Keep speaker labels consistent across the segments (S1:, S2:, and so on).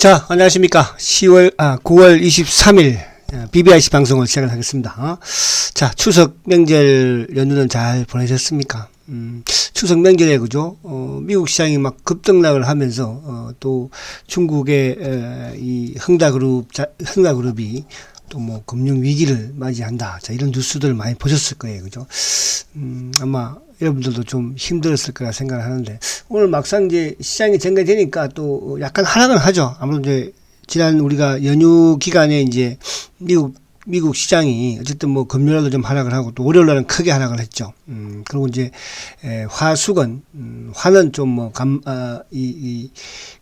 S1: 자, 안녕하십니까. 9월 23일 BBIC 방송을 시작을 하겠습니다. 자, 추석 명절 연휴는 잘 보내셨습니까? 추석 명절에 그죠? 미국 시장이 막 급등락을 하면서 또 중국의 이 흥다그룹이 또 뭐 금융 위기를 맞이한다. 자, 이런 뉴스들을 많이 보셨을 거예요. 그죠? 아마 여러분들도 좀 힘들었을 거라 생각을 하는데, 오늘 막상 이제 시장이 전개되니까 또 약간 하락은 하죠. 아무래도 이제 지난 우리가 연휴 기간에 이제 미국 시장이 어쨌든 뭐 금요일도 좀 하락을 하고 또 월요일날은 크게 하락을 했죠. 그리고 이제 화수건 화는 좀 뭐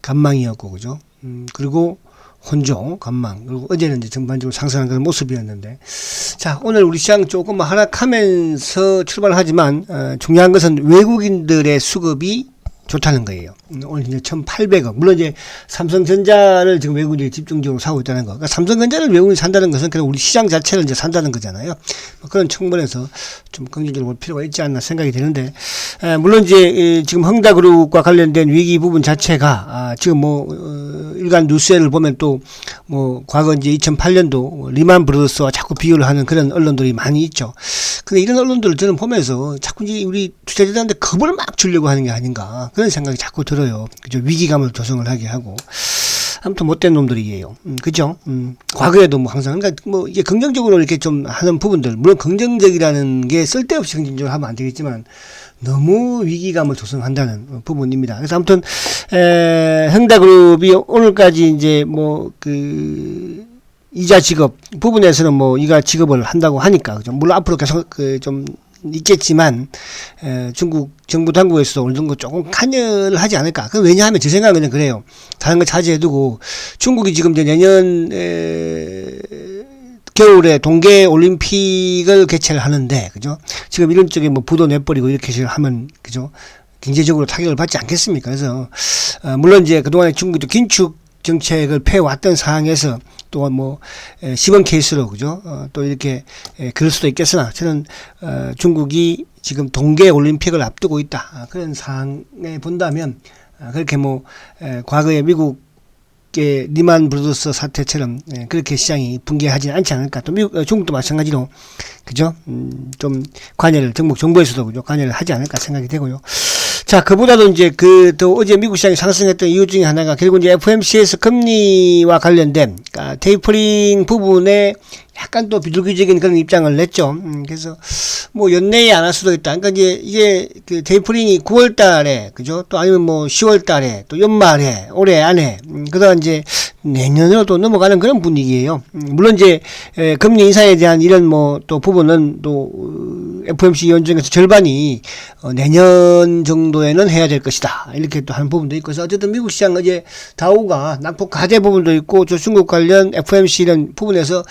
S1: 간망이었고 그죠. 그리고 혼조, 간망, 그리고 어제는 이제 전반적으로 상승한 그런 모습이었는데, 자, 오늘 우리 시장 조금 하락하면서 출발을 하지만, 중요한 것은 외국인들의 수급이 좋다는 거예요. 오늘 이제 1,800억. 물론 이제 삼성전자를 지금 외국인들이 집중적으로 사고 있다는 거. 그러니까 삼성전자를 외국인이 산다는 것은 그냥 우리 시장 자체를 이제 산다는 거잖아요. 그런 측면에서 좀 긍정적으로 볼 필요가 있지 않나 생각이 되는데, 물론 이제 지금 흥다그룹과 관련된 위기 부분 자체가, 지금 일간 뉴스를 보면 또 과거 이제 2008년도 리만 브러더스와 자꾸 비교를 하는 그런 언론들이 많이 있죠. 근데 이런 언론들을 저는 보면서 자꾸 이제 우리 투자자들한테 겁을 막 주려고 하는 게 아닌가 그런 생각이 자꾸 들어요. 그죠? 위기감을 조성을 하게 하고. 아무튼 못된 놈들이에요. 그죠? 과거에도 항상, 그러니까 이게 긍정적으로 이렇게 좀 하는 부분들, 물론 긍정적이라는 게 쓸데없이 긍정적으로 하면 안 되겠지만, 너무 위기감을 조성한다는 부분입니다. 그래서 아무튼, 흥다그룹이 오늘까지 이제 이자 지급 부분에서는 이가 지급을 한다고 하니까, 그죠? 물론 앞으로 계속 좀 있겠지만, 중국 정부 당국에서도 어느 정도 조금 관여를 하지 않을까. 왜냐하면 제 생각은 그냥 그래요. 다른 거 차지해두고, 중국이 지금 이제 내년, 겨울에 동계 올림픽을 개최를 하는데, 그죠? 지금 이런 쪽에 부도 내버리고 이렇게 하면, 그죠? 경제적으로 타격을 받지 않겠습니까? 그래서, 물론 이제 그동안에 중국도 긴축 정책을 펴왔던 상황에서 또 시범 케이스로 그죠? 또 이렇게 그럴 수도 있겠으나 저는 중국이 지금 동계 올림픽을 앞두고 있다. 그런 상황에 본다면 그렇게 과거에 미국의 리만 브러더스 사태처럼 그렇게 시장이 붕괴하지는 않지 않을까. 또 중국도 마찬가지로 그죠? 좀 관여를 정부에서도 그죠? 관여를 하지 않을까 생각이 되고요. 자, 그보다도 이제 또 어제 미국 시장이 상승했던 이유 중에 하나가 결국 이제 FOMC에서 금리와 관련된, 그러니까 테이퍼링 부분에 약간 또 비둘기적인 그런 입장을 냈죠. 그래서 연내에 안 할 수도 있다. 그러니까 이제 이게 테이퍼링이 9월 달에, 그죠? 또 아니면 10월 달에, 또 연말에, 올해 안에, 그러다 이제 내년으로 또 넘어가는 그런 분위기예요. 물론 이제 금리 인상에 대한 이런 또 부분은 또 FOMC 위원 중에서 절반이 내년 정도에는 해야 될 것이다. 이렇게 또 하는 부분도 있고, 그래서 어쨌든 미국 시장 어제 다우가 낙폭 과대 부분도 있고, 저 중국 관련 FOMC 이런 부분에서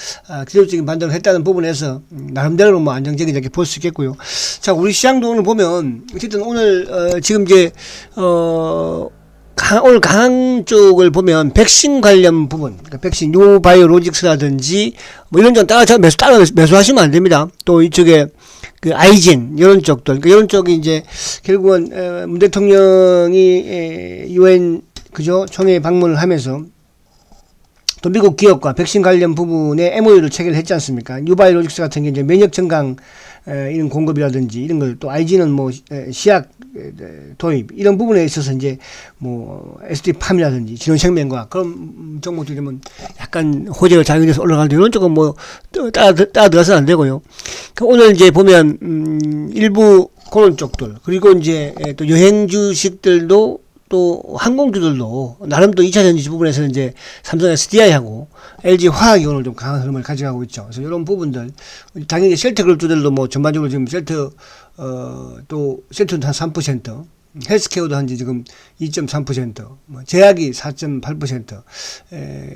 S1: 기술적인 반등을 했다는 부분에서 나름대로 안정적이다 이렇게 볼 수 있겠고요. 자, 우리 시장도 오늘 보면 어쨌든 오늘 지금 이제 오늘 강한 쪽을 보면 백신 관련 부분, 그러니까 백신 뉴바이오로직스라든지 이런 쪽 따라 매수하시면 안 됩니다. 또 이쪽에 아이진 이런 쪽들, 그러니까 이런 쪽이 이제 결국은 문 대통령이 UN 그죠? 총회 방문을 하면서 또 미국 기업과 백신 관련 부분에 MOU를 체결했지 않습니까? 뉴바이오로직스 같은 게 이제 면역 증강 이런 공급이라든지 이런 걸, 또 IG는 시약 도입 이런 부분에 있어서 이제 SD팜이라든지 진원생명과 그런 종목들이 약간 호재가 작용돼서 올라가는데 이런 쪽은 따라 들어서는 안 되고요. 그러니까 오늘 이제 보면 일부 그런 쪽들, 그리고 이제 또 여행 주식들도 또 항공주들도 나름 또 2차 전지 부분에서는 이제 삼성 SDI하고 LG 화학이 오늘 좀 강한 흐름을 가져가고 있죠. 그래서 이런 부분들, 당연히 셀트 그룹주들도 전반적으로 지금 또 셀트는 한 3%, 헬스케어도 한지 지금 2.3%, 제약이 4.8%,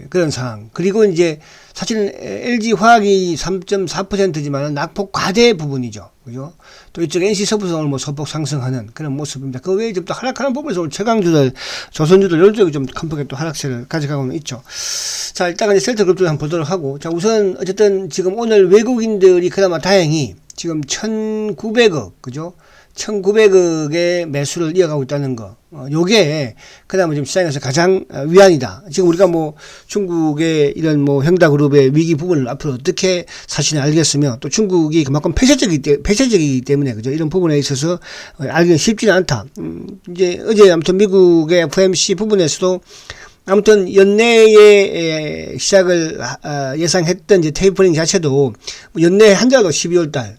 S1: 그런 상황. 그리고 이제 사실은 LG 화학이 3.4%지만 낙폭 과대 부분이죠. 그죠? 또 이쪽 NC서부서 오늘 소폭 상승하는 그런 모습입니다. 그 외에 좀 또 하락하는 부분에서 오늘 최강주들, 조선주들, 이런 쪽이 좀 큰 폭의 또 하락세를 가져가고는 있죠. 자, 일단은 셀트 그룹들 한번 보도록 하고, 자, 우선 어쨌든 지금 오늘 외국인들이 그나마 다행히 지금 1,900억, 그죠? 1900억의 매수를 이어가고 있다는 거. 요게 그나마 지금 시장에서 가장 위안이다. 지금 우리가 뭐 중국의 이런 뭐 형다그룹의 위기 부분을 앞으로 어떻게 사실은 알겠으며 또 중국이 그만큼 폐쇄적이기 때문에 그죠. 이런 부분에 있어서 알기는 쉽지는 않다. 이제 어제 아무튼 미국의 FOMC 부분에서도 아무튼 연내에 시작을 예상했던 이제 테이퍼링 자체도 연내 한다고 12월 달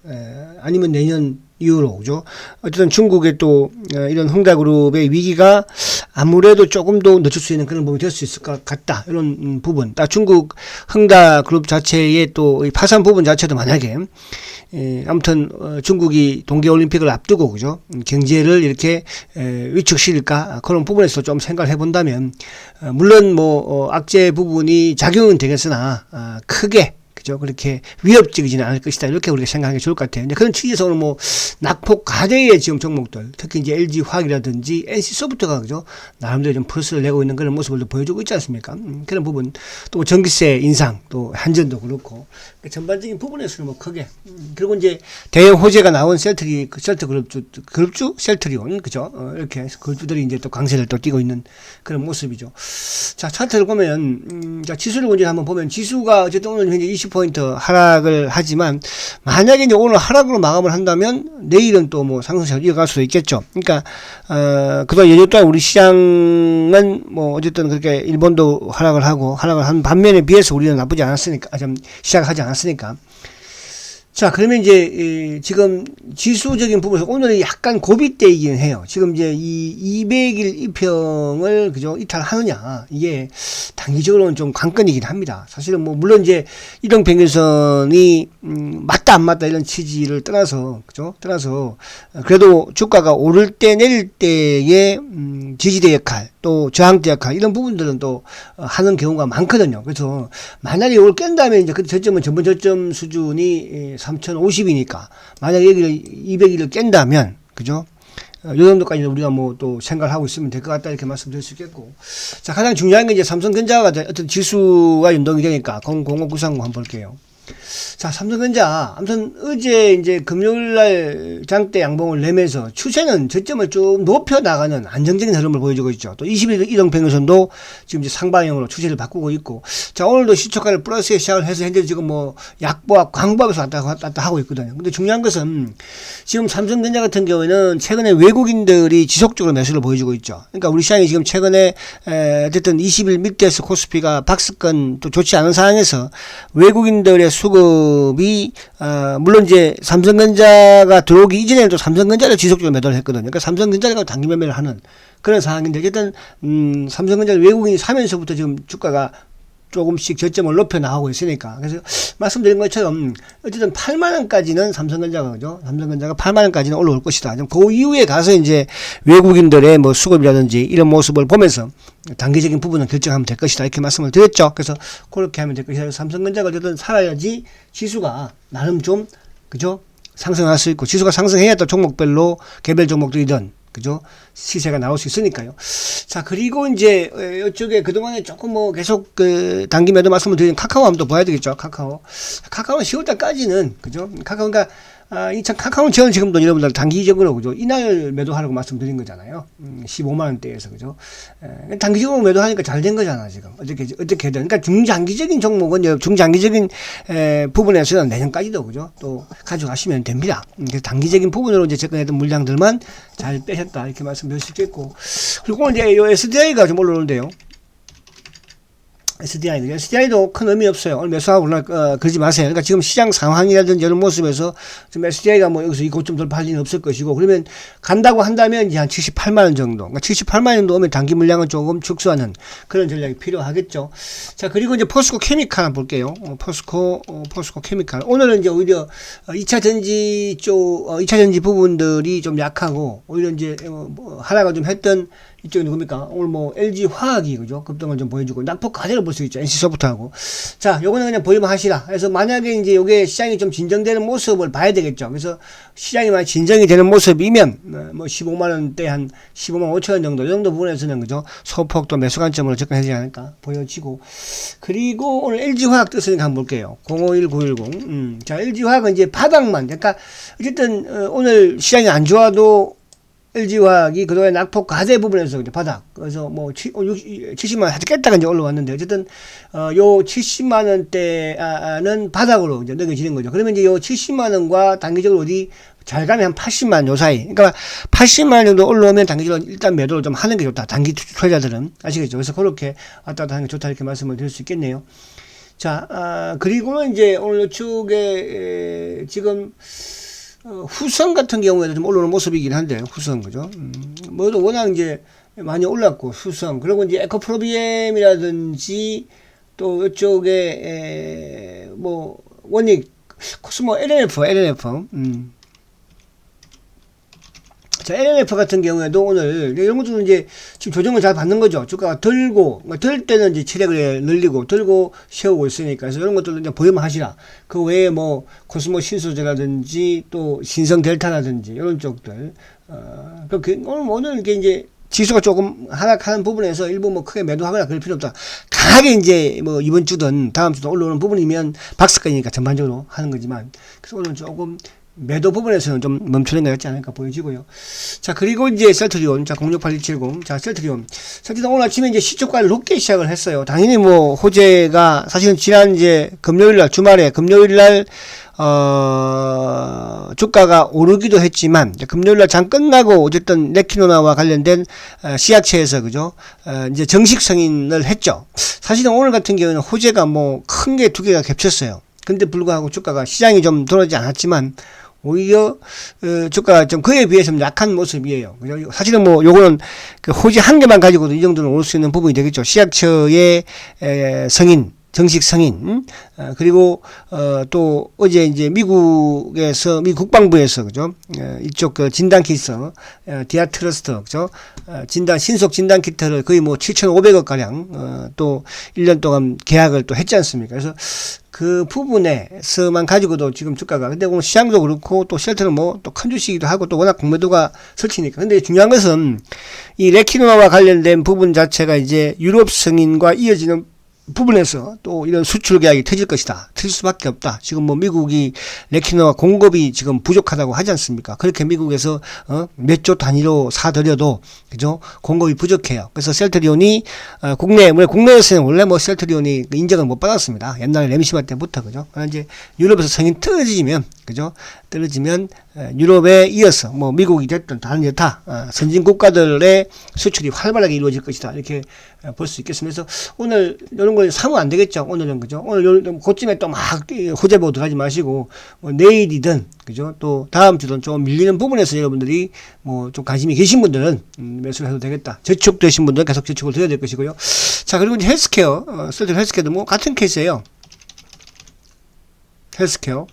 S1: 아니면 내년 이후로 그죠. 어쨌든 중국의 또 이런 흥다그룹의 위기가 아무래도 조금 더 늦출 수 있는 그런 부분이 될 수 있을 것 같다. 이런 부분. 중국 흥다그룹 자체의 또 파산 부분 자체도 만약에 아무튼 중국이 동계올림픽을 앞두고 그죠. 경제를 이렇게 위축시킬까 그런 부분에서 좀 생각을 해본다면 물론 뭐 악재 부분이 작용은 되겠으나 크게 그죠. 그렇게 위협적이지는 않을 것이다. 이렇게 우리가 생각하는 게 좋을 것 같아요. 이제 그런 측에서 오늘 뭐 낙폭 가대의 지금 종목들, 특히 이제 LG 화학이라든지 NC 소프트가 그죠. 나름대로 좀 플러스를 내고 있는 그런 모습을 보여주고 있지 않습니까? 그런 부분 또 전기세 인상, 또 한전도 그렇고 전반적인 부분에서는 뭐 크게 그리고 이제 대형 호재가 나온 셀트 그룹주 셀트리온 그죠. 이렇게 그룹주들이 이제 또 강세를 또 띄고 있는 그런 모습이죠. 자 차트를 보면 자 지수를 먼저 한번 보면 지수가 어쨌든 오늘 현재 20% 하락을 하지만 만약에 이제 오늘 하락으로 마감을 한다면 내일은 또 뭐 상승세를 이어갈 수도 있겠죠. 그러니까 그동안 연휴 동안 우리 시장은 뭐 어쨌든 그렇게 일본도 하락을 한 반면에 비해서 우리는 나쁘지 않았으니까 좀 시작하지 않았으니까. 자, 그러면 이제 지금 지수적인 부분에서 오늘은 약간 고비대이긴 해요. 지금 이제 이 200일 이평을 그죠 이탈하느냐 이게 단기적으로는 좀 관건이긴 합니다. 사실은 뭐 물론 이제 이동평균선이 맞다 안 맞다 이런 취지를 떠나서 그죠 그래도 주가가 오를 때 내릴 때의 지지대 역할 또 저항대 역할 이런 부분들은 또 하는 경우가 많거든요. 그래서 만약에 이걸 깬다면 이제 그 저점은 전번 저점 수준이 3050이니까 만약에 여기를 200일을 깬다면 그죠? 요 정도까지 우리가 뭐 또 생각을 하고 있으면 될 것 같다 이렇게 말씀드릴 수 있겠고. 자, 가장 중요한 게 이제 삼성전자가 어떤 지수와 연동이 되니까 00593 한번 볼게요. 자, 삼성전자 아무튼 어제 이제 금요일날 장대 양봉을 내면서 추세는 저점을 좀 높여 나가는 안정적인 흐름을 보여주고 있죠. 또 20일 이동평균선도 지금 이제 상방향으로 추세를 바꾸고 있고, 자 오늘도 시초가를 플러스에 시작을 해서 현재 지금 뭐 약보합, 광보합에서 왔다 갔다 하고 있거든요. 근데 중요한 것은 지금 삼성전자 같은 경우에는 최근에 외국인들이 지속적으로 매수를 보여주고 있죠. 그러니까 우리 시장이 지금 최근에 어쨌든 20일 밑에서 코스피가 박스권 또 좋지 않은 상황에서 외국인들의 수급이 물론 이제 삼성전자가 들어오기 이전에도 삼성전자를 지속적으로 매도를 했거든요. 그러니까 삼성전자가 단기 매매를 하는 그런 상황인데 어쨌든 삼성전자를 외국인이 사면서부터 지금 주가가 조금씩 저점을 높여 나가고 있으니까 그래서 말씀드린 것처럼 어쨌든 8만원까지는 삼성전자가 그죠? 삼성전자가 8만원까지는 올라올 것이다. 그 이후에 가서 이제 외국인들의 뭐 수급이라든지 이런 모습을 보면서 단기적인 부분은 결정하면 될 것이다. 이렇게 말씀을 드렸죠. 그래서 그렇게 하면 될 것이다. 삼성전자가 어쨌든 살아야지 지수가 나름 좀 그죠? 상승할 수 있고 지수가 상승해야 또 종목별로 개별 종목들이든 그죠? 시세가 나올 수 있으니까요. 자, 그리고 이제 이쪽에 그동안에 조금 뭐 계속 그 단기 매도 말씀을 드린 카카오 한번 또 봐야 되겠죠. 카카오는 10월달까지는 그죠? 카카오가 카카오는 저는 지금도 여러분들 단기적으로 그죠? 이날 매도하라고 말씀드린 거잖아요. 15만원대에서 그죠? 단기적으로 매도하니까 잘 된 거잖아, 지금. 어떻게든. 그러니까 중장기적인 종목은, 중장기적인 부분에서는 내년까지도 그죠? 또 가져가시면 됩니다. 그래서 단기적인 부분으로 이제 접근했던 물량들만 잘 빼셨다. 이렇게 말씀드릴 수 있겠고. 그리고 이제 요 SDI가 좀 올라오는데요. SDI도 큰 의미 없어요. 오늘 매수하고 그러지 마세요. 그러니까 지금 시장 상황이라든지 이런 모습에서 지금 SDI가 뭐 여기서 이 고점 돌파할 리는 없을 것이고, 그러면 간다고 한다면 이제 한 78만원 정도. 그러니까 78만원 정도 오면 단기 물량은 조금 축소하는 그런 전략이 필요하겠죠. 자, 그리고 이제 포스코 케미칼 한번 볼게요. 포스코 케미칼. 오늘은 이제 오히려 2차 전지 부분들이 좀 약하고, 오히려 이제 하락을 좀 했던 이쪽이 누굽니까? 오늘 뭐 LG 화학이 그죠? 급등을 좀 보여주고 낙폭 과대로 볼 수 있죠. NC 소프트하고. 자, 요거는 그냥 보이면 하시라. 그래서 만약에 이제 요게 시장이 좀 진정되는 모습을 봐야 되겠죠. 그래서 시장이 만약 진정이 되는 모습이면 뭐 15만 원대 한 15만 5천 원 정도 이 정도 부분에서는 그죠? 소폭 또 매수 관점으로 접근하지 않을까 보여지고. 그리고 오늘 LG 화학 뜻을 한번 볼게요. 051910. 자, LG 화학은 이제 바닥만. 그러니까 어쨌든 오늘 시장이 안 좋아도 LG화학이 그동안 낙폭 과대 부분에서 이제 바닥. 그래서 뭐 70만 원 깼다가 이제 올라왔는데 어쨌든 요 70만 원대는 바닥으로 이제 넘겨지는 거죠. 그러면 이제 요 70만 원과 단기적으로 어디 잘 가면 한 80만 원 요 사이. 그러니까 80만 원 정도 올라오면 단기적으로 일단 매도를 좀 하는 게 좋다. 단기 투자자들은 아시겠죠? 그래서 그렇게 왔다 갔다 하는 게 좋다 이렇게 말씀을 드릴 수 있겠네요. 자, 그리고는 이제 오늘 이쪽에 지금 후성 같은 경우에도 좀 올라오는 모습이긴 한데, 후성, 그죠? 뭐도 워낙 이제 많이 올랐고, 후성. 그리고 이제 에코프로비엠이라든지, 또 이쪽에, 뭐, 원익, 코스모 LNF. 자, LNF 같은 경우에도 오늘, 이런 것도 이제 지금 조정을 잘 받는 거죠. 주가가 들고, 들 때는 이제 체력을 늘리고, 들고 세우고 있으니까. 그래서 이런 것들도 이제 보유만 하시라. 그 외에 뭐, 코스모 신소재라든지, 또 신성 델타라든지, 이런 쪽들. 오늘 이게 이제 지수가 조금 하락하는 부분에서 일부 뭐 크게 매도하거나 그럴 필요 없다. 강하게 이제 뭐 이번 주든 다음 주든 올라오는 부분이면 박스권이니까 전반적으로 하는 거지만, 그래서 오늘 조금 매도 부분에서는 좀 멈추는 것 같지 않을까 보여지고요. 자, 그리고 이제 셀트리온. 자, 068170. 자, 셀트리온 오늘 아침에 이제 시초가를 높게 시작을 했어요. 당연히 뭐, 호재가, 사실은 지난 이제 금요일날, 주말에, 금요일날, 주가가 오르기도 했지만, 금요일날 장 끝나고 어쨌든 레키노나와 관련된, 시약체에서, 그죠? 이제 정식 승인을 했죠. 사실은 오늘 같은 경우는 호재가 뭐, 큰 게 두 개가 겹쳤어요. 근데 불구하고 주가가 시장이 좀 돌아오지 않았지만, 오히려 주가가 좀 그에 비해서 좀 약한 모습이에요. 사실은 뭐 요거는 그 호재 한 개만 가지고도 이 정도는 올 수 있는 부분이 되겠죠. 시약처의 승인, 정식 승인, 그리고 또 어제 이제 미국 국방부에서 그죠, 이쪽 그 진단 키트, 디아트러스트, 그죠, 신속 진단 키트를 거의 뭐 7,500억 가량 또 1년 동안 계약을 또 했지 않습니까? 그래서 그 부분에서만 가지고도 지금 주가가, 근데 오늘 시장도 그렇고 또 쉘터는 뭐 또 큰 주식이기도 하고 또 워낙 공매도가 설치니까. 근데 중요한 것은 이 레키노와 관련된 부분 자체가 이제 유럽 승인과 이어지는 부분에서 또 이런 수출 계약이 터질 것이다. 터질 수밖에 없다. 지금 뭐 미국이 레키노와 공급이 지금 부족하다고 하지 않습니까? 그렇게 미국에서 몇 조 단위로 사들여도 그죠? 공급이 부족해요. 그래서 셀트리온이 국내에서는 원래 뭐 셀트리온이 인정을 못 받았습니다. 옛날에 램시마 때부터 그죠? 이제 유럽에서 승인 떨어지면 그죠? 떨어지면 유럽에 이어서 뭐 미국이 됐든 다른 여타 선진 국가들의 수출이 활발하게 이루어질 것이다. 이렇게 볼 수 있겠습니다. 그래서 오늘 이런 걸 사면 안 되겠죠. 오늘은 그죠? 오늘 고쯤에 또 막 호재 보고 들어가지 마시고 뭐 내일이든 그죠? 또 다음 주든 좀 밀리는 부분에서 여러분들이 뭐 좀 관심이 계신 분들은 매수를 해도 되겠다. 저축되신 분들은 계속 저축을 드려야 될 것이고요. 자, 그리고 이제 헬스케어, 셀트리온 헬스케어도 뭐 같은 케이스예요. 헬스케어.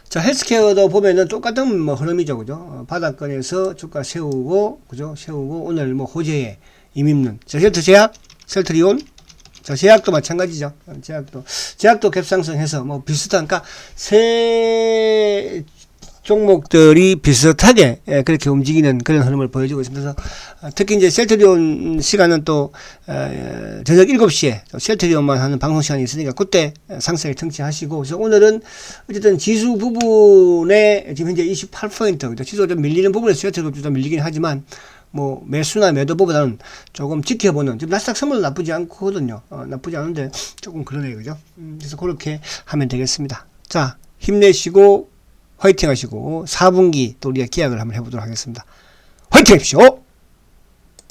S1: 자, 헬스케어도 보면은 똑같은 뭐 흐름이죠. 그죠? 바닥권에서 주가 세우고, 그죠? 세우고, 오늘 뭐 호재에 임입는. 자, 셀트리온. 자, 제약도 마찬가지죠. 제약도 갭상승해서 뭐 비슷한, 그러니까 세 종목들이 비슷하게 그렇게 움직이는 그런 흐름을 보여주고 있습니다. 그래서 특히 이제 셀트리온 시간은 또 저녁 7시에 셀트리온만 하는 방송 시간이 있으니까 그때 상세히 청취하시고, 그래서 오늘은 어쨌든 지수 부분에 지금 현재 28%, 그죠? 지수가 좀 밀리는 부분에서 셀트리온도 좀 밀리긴 하지만 뭐 매수나 매도보다는 조금 지켜보는, 지금 나스닥 선물도 나쁘지 않거든요. 나쁘지 않은데 조금 그러네요. 그죠? 그래서 그렇게 하면 되겠습니다. 자, 힘내시고 화이팅 하시고 4분기 또 우리가 기약을 한번 해보도록 하겠습니다. 화이팅 하십시오.